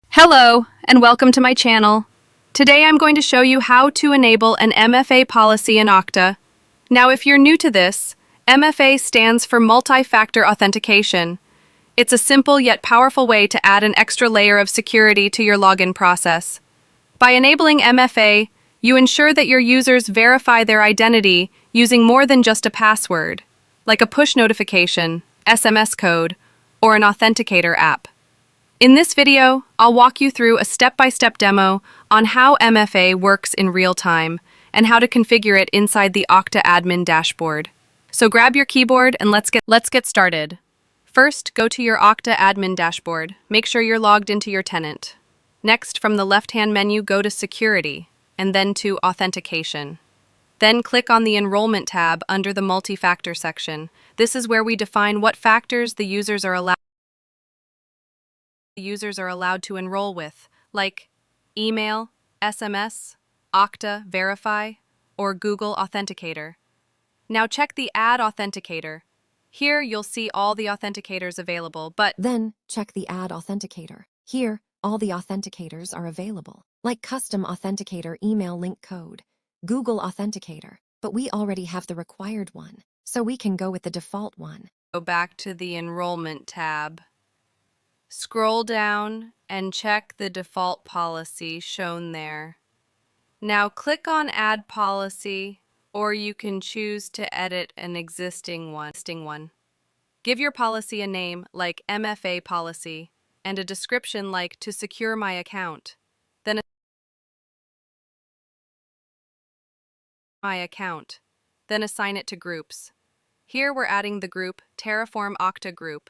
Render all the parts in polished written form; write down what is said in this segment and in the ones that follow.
Hello, and welcome to my channel. Today I'm going to show you how to enable an MFA policy in Okta. Now, if you're new to this, MFA stands for Multi-Factor Authentication. It's a simple yet powerful way to add an extra layer of security to your login process. By enabling MFA, you ensure that your users verify their identity using more than just a password, like a push notification, SMS code, or an Authenticator app. In this video, I'll walk you through a step-by-step demo on how MFA works in real time and how to configure it inside the Okta admin dashboard. So grab your keyboard and let's get started. First, go to your Okta admin dashboard. Make sure you're logged into your tenant. Next, from the left-hand menu, go to Security and then to Authentication. Then click on the Enrollment tab under the Multi-Factor section. This is where we define what factors the users are allowed to enroll with, like email, SMS, Okta Verify, or Google Authenticator. Now check the Add Authenticator. Here you'll see all the authenticators available, but then check the Add Authenticator. Here, all the authenticators are available, like Custom Authenticator email link code, Google Authenticator, but we already have the required one, so we can go with the default one. Go back to the Enrollment tab. Scroll down and check the default policy shown there. Now click on Add Policy, or you can choose to edit an existing one. Give your policy a name like MFA policy and a description like to secure my account. Then assign it to groups. Here we're adding the group Terraform Okta Group.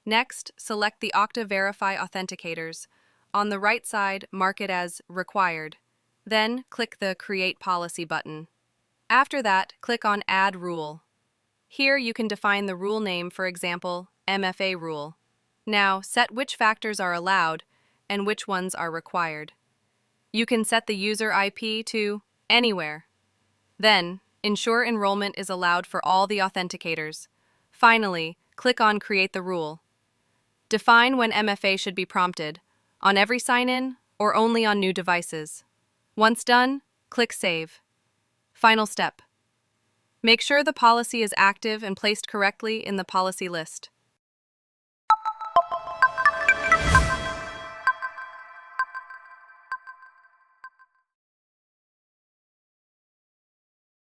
Next, select the Okta Verify authenticators. On the right side, mark it as Required. Then, click the Create Policy button. After that, click on Add Rule. Here you can define the rule name, for example, MFA rule. Now, set which factors are allowed and which ones are required. You can set the user IP to anywhere. Then, ensure enrollment is allowed for all the authenticators. Finally, click on Create the Rule. Define when MFA should be prompted, on every sign-in or only on new devices. Once done, click Save. Final step. Make sure the policy is active and placed correctly in the policy list.